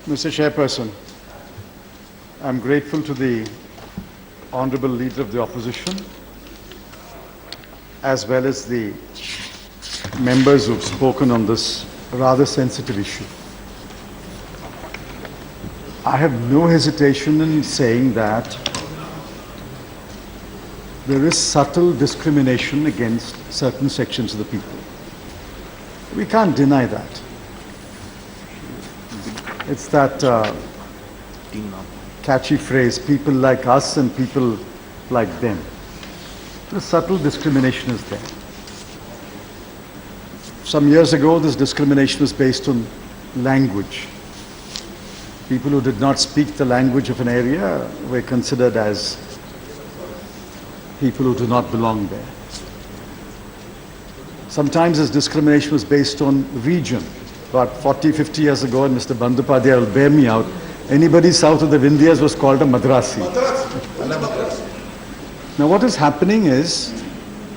Mr. Chairperson, I'm grateful to the Honorable Leader of the Opposition as well as the members who've spoken on this rather sensitive issue. I have no hesitation in saying that there is subtle discrimination against certain sections of the people. We can't deny that. It's that catchy phrase, people like us and people like them. The subtle discrimination is there. Some years ago, this discrimination was based on language. People who did not speak the language of an area were considered as people who do not belong there. Sometimes this discrimination was based on region. About 40, 50 years ago, and Mr. Bandyopadhyay will bear me out, anybody south of the Vindhyas was called a Madrasi. Now what is happening is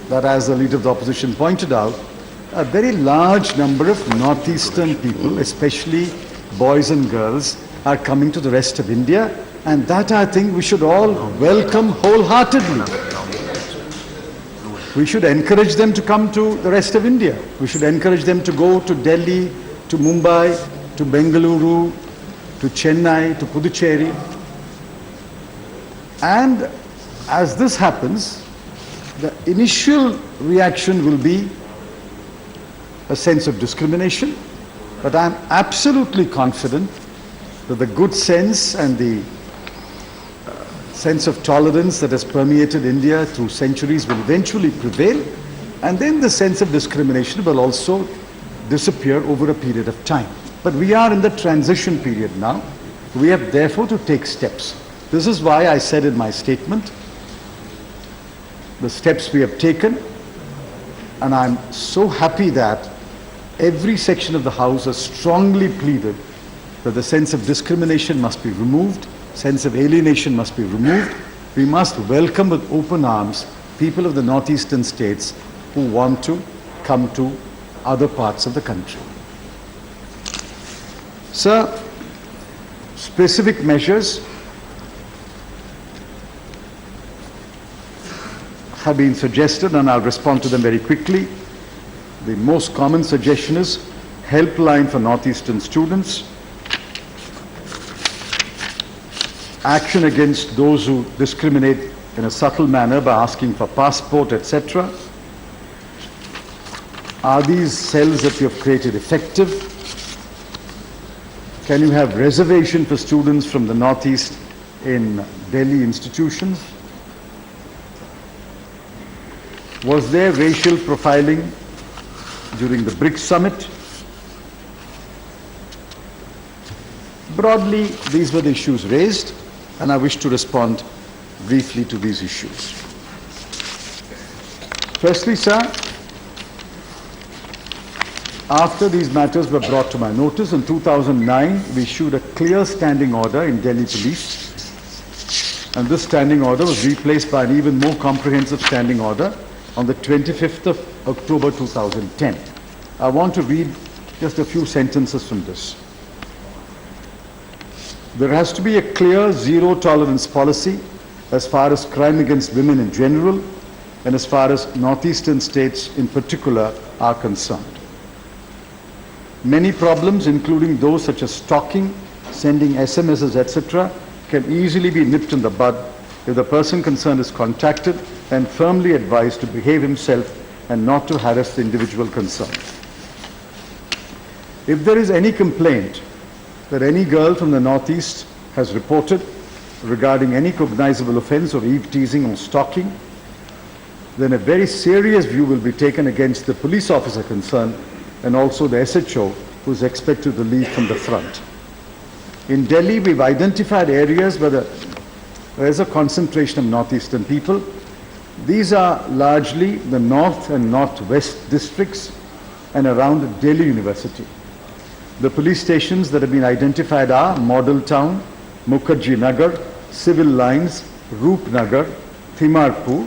that, as the Leader of the Opposition pointed out, a very large number of northeastern people, especially boys and girls, are coming to the rest of India, and that I think we should all welcome wholeheartedly. We should encourage them to come to the rest of India. We should encourage them to go to Delhi, to Mumbai, to Bengaluru, to Chennai, to Puducherry. And as this happens, the initial reaction will be a sense of discrimination, but I'm absolutely confident that the good sense and the sense of tolerance that has permeated India through centuries will eventually prevail, and then the sense of discrimination will also disappear over a period of time. But we are in the transition period now. We have therefore to take steps. This is why I said in my statement the steps we have taken, and I'm so happy that every section of the House has strongly pleaded that the sense of discrimination must be removed, sense of alienation must be removed. We must welcome with open arms people of the northeastern states who want to come to other parts of the country. Sir, specific measures have been suggested, and I'll respond to them very quickly. The most common suggestion is helpline for northeastern students, action against those who discriminate in a subtle manner by asking for passport, etc. Are these cells that you have created effective? Can you have reservation for students from the Northeast in Delhi institutions? Was there racial profiling during the BRICS summit? Broadly, these were the issues raised, and I wish to respond briefly to these issues. Firstly, sir, after these matters were brought to my notice, in 2009, we issued a clear standing order in Delhi Police, and this standing order was replaced by an even more comprehensive standing order on the 25th of October 2010. I want to read just a few sentences from this. There has to be a clear zero tolerance policy as far as crime against women in general and as far as northeastern states in particular are concerned. Many problems, including those such as stalking, sending SMSs, etc., can easily be nipped in the bud if the person concerned is contacted and firmly advised to behave himself and not to harass the individual concerned. If there is any complaint that any girl from the Northeast has reported regarding any cognizable offense or eve-teasing or stalking, then a very serious view will be taken against the police officer concerned and also the SHO who is expected to lead from the front. In Delhi, we've identified areas where there is a concentration of northeastern people. These are largely the north and northwest districts and around Delhi University. The police stations that have been identified are Model Town, Mukherjee Nagar, Civil Lines, Roop Nagar, Thimarpur,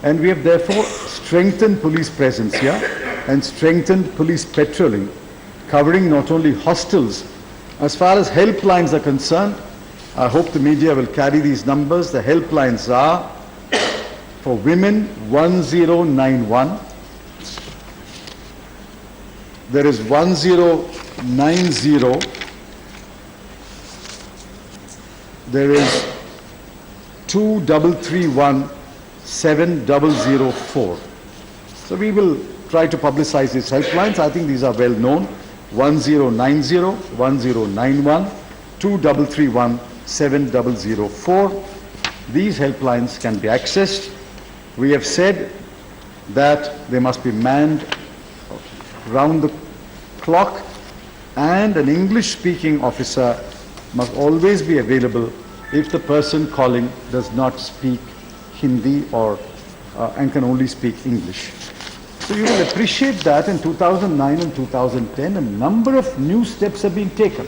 and we have therefore strengthened police presence here and strengthened police patrolling, covering not only hostels As far as helplines are concerned, I hope the media will carry these numbers. The helplines are for women 1091, there is 1090, there is 2331 7004. So we will try to publicize these helplines. I think these are well known. 1090, 1091, 2331 7004. These helplines can be accessed. We have said that they must be manned round the clock, and an English-speaking officer must always be available if the person calling does not speak Hindi or and can only speak English. So you will appreciate that in 2009 and 2010 a number of new steps have been taken.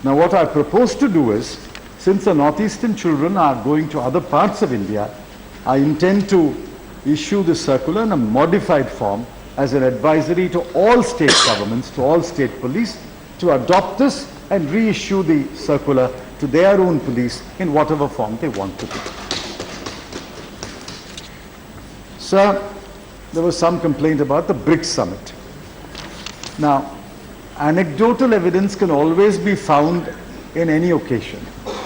Now what I propose to do is, since the northeastern children are going to other parts of India, I intend to issue the circular in a modified form as an advisory to all state governments, to all state police, to adopt this and reissue the circular to their own police in whatever form they want to do. Sir, there was some complaint about the BRICS summit. Now, anecdotal evidence can always be found in any occasion,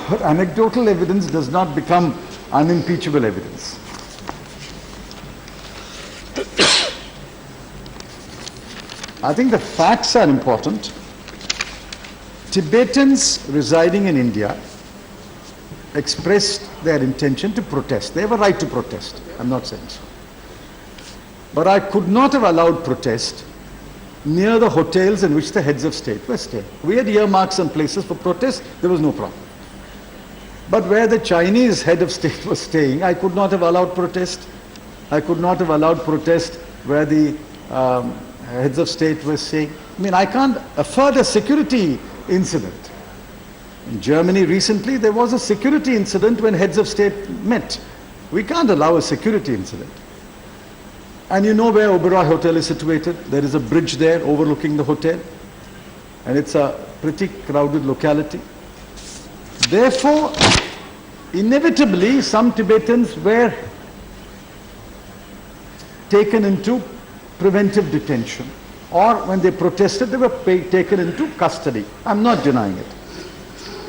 but anecdotal evidence does not become unimpeachable evidence. I think the facts are important. Tibetans residing in India expressed their intention to protest. They have a right to protest. I'm not saying so. But I could not have allowed protest near the hotels in which the heads of state were staying. We had earmarked some places for protest, there was no problem. But where the Chinese head of state was staying, I could not have allowed protest. I could not have allowed protest where the heads of state were staying. I mean, I can't afford a security incident. In Germany recently, there was a security incident when heads of state met. We can't allow a security incident. And you know where Oberoi Hotel is situated? There is a bridge there overlooking the hotel. And it's a pretty crowded locality. Therefore, inevitably, some Tibetans were taken into preventive detention. Or when they protested, they were taken into custody. I'm not denying it.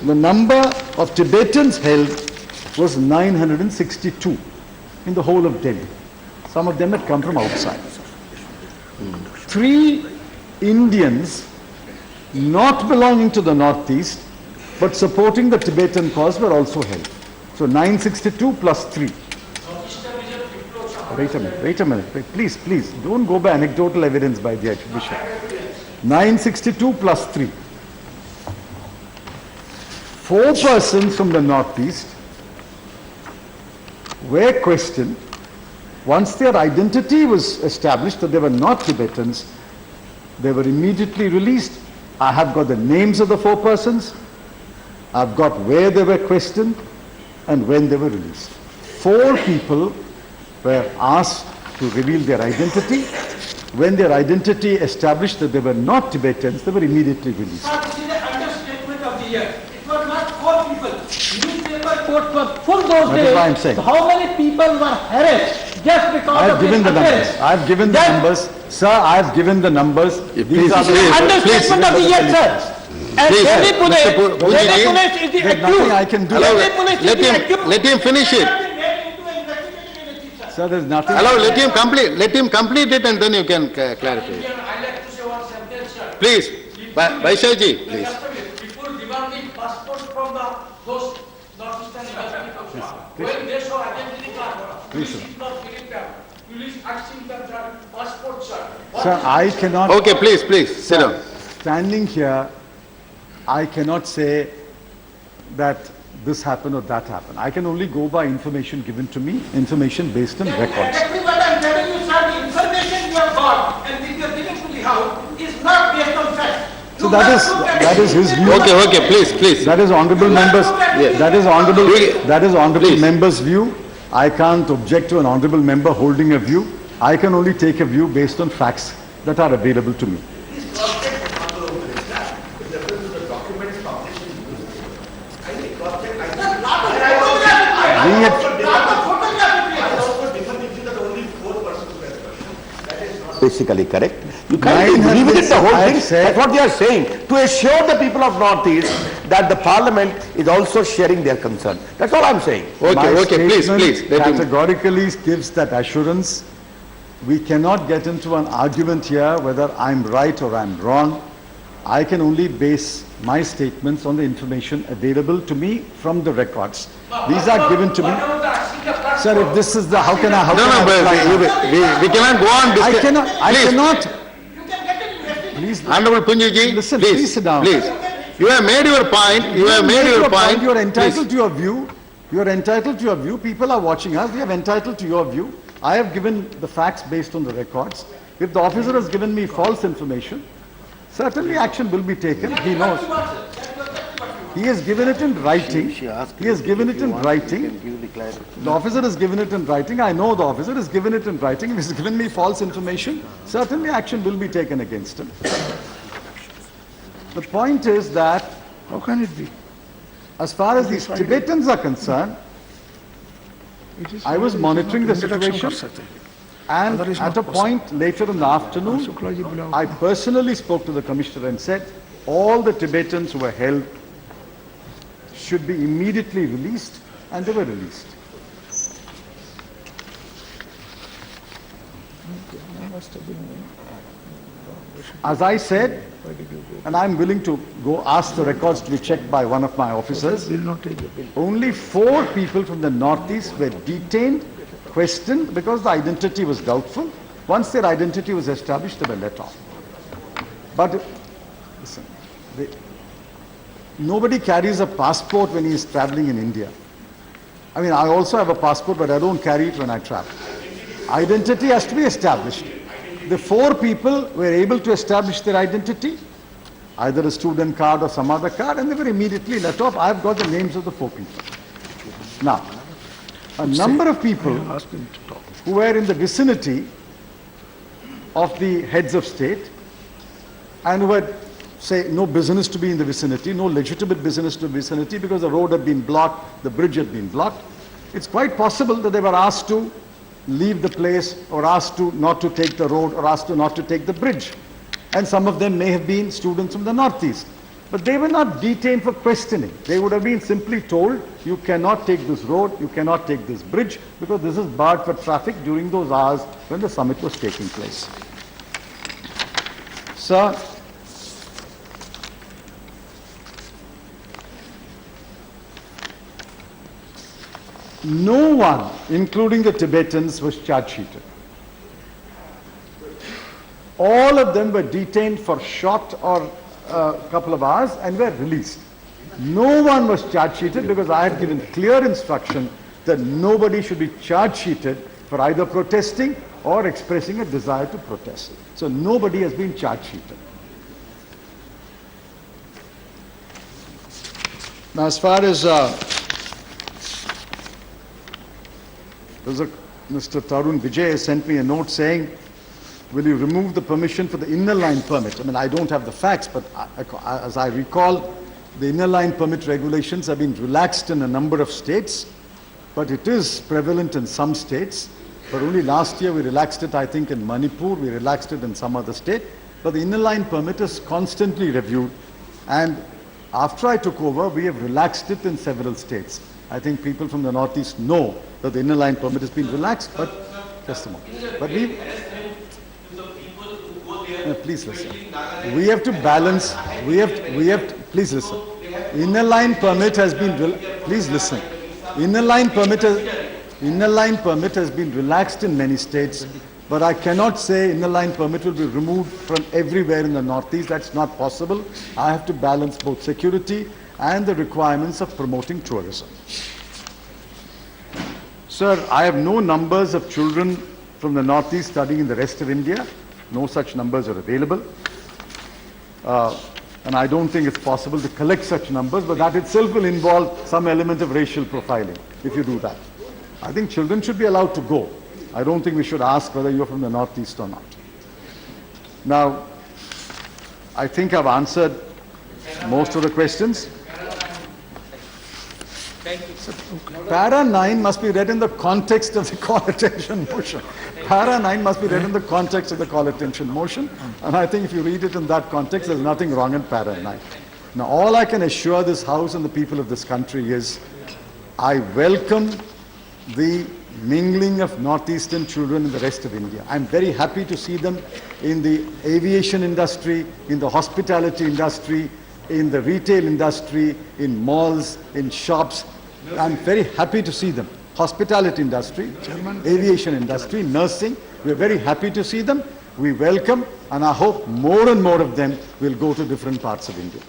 The number of Tibetans held was 962 in the whole of Delhi. Some of them had come from outside. 3 Indians not belonging to the Northeast but supporting the Tibetan cause were also held. So 962 plus 3. Wait a minute. Please, don't go by anecdotal evidence by the Archbishop. 962 plus 3. 4 persons from the Northeast were questioned. Once their identity was established that they were not Tibetans, they were immediately released. I have got the names of the 4 persons. I've got where they were questioned and when they were released. 4 people were asked to reveal their identity. When their identity established that they were not Tibetans, they were immediately released. Sir, this is the understatement of the year. It was not 4 people. Newspaper quotes were full those That days. is why I'm saying. So how many people were harassed just because I have of given the this numbers. arrest? I have given the numbers. Sir, I have given the numbers. These are the Understatement of the year, sir. And Please, Delhi Police is the There's nothing I accused. can do. Delhi Police is the accused. let him finish it. Sir, there's nothing. Hello, let him complete it and then you can clarify. I like to say one sentence, sir. Please, Vaishyaji, please. People demanding passports from those northeastern people. When they show identity card, police is not giving them. Police asking them for passport, sir. Sir, I cannot. Okay, please, sit down. Standing here, I cannot say that this happened or that happened. I can only go by information given to me, information based on records. Exactly what I'm telling you, sir. The information you have got and which you are giving to the House is not based on fact. So that is his view. Okay, please. That is honorable members. Yeah. That is honorable members' view. I can't object to an honorable member holding a view. I can only take a view based on facts that are available to me. had, basically correct. You can't 900 revisit the whole I thing. said- That's what they are saying. To assure the people of Northeast that the Parliament is also sharing their concern. That's all I'm saying. my Okay, please, statement please, let him. categorically gives that assurance. We cannot get into an argument here whether I'm right or I'm wrong. I can only base my statements on the information available to me from the records. These are given to me. Sir, if this is the, how can I No, reply but now? we cannot go on I discussing. cannot, You can get an investigation. please, Honorable Punjaji, Listen, please, please sit down. please. You have made your point, you have made your point. You are entitled Please. to your view. You are entitled to your view. People are watching us. We are entitled to your view. I have given the facts based on the records. If the officer has given me false information, certainly action will be taken. He knows. He has given it in writing. He has given it in writing. The officer has given it in writing. I know the officer has given it in writing. If he has given me false information, certainly action will be taken against him. The point is that How can it be? as far as these Tibetans are concerned, I was monitoring the situation, and at a point later in the afternoon, I personally spoke to the commissioner and said, all the Tibetans who were held should be immediately released, and they were released. As I said, and I'm willing to go ask the records to be checked by one of my officers, only 4 people from the Northeast were detained, questioned, because the identity was doubtful. Once their identity was established, they were let off. But listen, nobody carries a passport when he is traveling in India. I mean, I also have a passport, but I don't carry it when I travel. Identity has to be established. The 4 people were able to establish their identity, either a student card or some other card, and they were immediately let off. I've got the names of the 4 people. Now, a number of people who were in the vicinity of the heads of state and who had, say, no business to be in the vicinity, no legitimate business to the vicinity because the road had been blocked, the bridge had been blocked. It's quite possible that they were asked to leave the place or asked to not to take the road or asked to not to take the bridge. And some of them may have been students from the Northeast. But they were not detained for questioning. They would have been simply told, you cannot take this road, you cannot take this bridge, because this is barred for traffic during those hours when the summit was taking place. Sir, no one, including the Tibetans, was charge sheeted. All of them were detained for short or a couple of hours and were released. No one was charge sheeted because I had given clear instruction that nobody should be charge sheeted for either protesting or expressing a desire to protest. So nobody has been charge sheeted. Now, as far as Mr. Tarun Vijay has sent me a note saying, will you remove the permission for the inner line permit? I mean, I don't have the facts, but as I recall, the inner line permit regulations have been relaxed in a number of states, but it is prevalent in some states. But only last year we relaxed it, I think, in Manipur, we relaxed it in some other state. But the inner line permit is constantly reviewed, and after I took over, we have relaxed it in several states. I think people from the Northeast know that the inner line permit has been relaxed, but just a moment. But we, please listen. We have to balance. Please listen. Inner line permit has been. Please listen. Inner line permit has been relaxed in many states, but I cannot say inner line permit will be removed from everywhere in the Northeast. That's not possible. I have to balance both security and the requirements of promoting tourism. Sir, I have no numbers of children from the Northeast studying in the rest of India. No such numbers are available. And I don't think it's possible to collect such numbers, but that itself will involve some element of racial profiling if you do that. I think children should be allowed to go. I don't think we should ask whether you're from the Northeast or not. Now, I think I've answered most of the questions. Thank you. Para 9 must be read in the context of the call attention motion. Para 9 must be read in the context of the call attention motion. And I think if you read it in that context, there's nothing wrong in Para 9. Now, all I can assure this House and the people of this country is, I welcome the mingling of northeastern children in the rest of India. I'm very happy to see them in the aviation industry, in the hospitality industry, in the retail industry, in malls, in shops. I'm very happy to see them. Hospitality industry, aviation industry, nursing, we're very happy to see them. We welcome, and I hope more and more of them will go to different parts of India.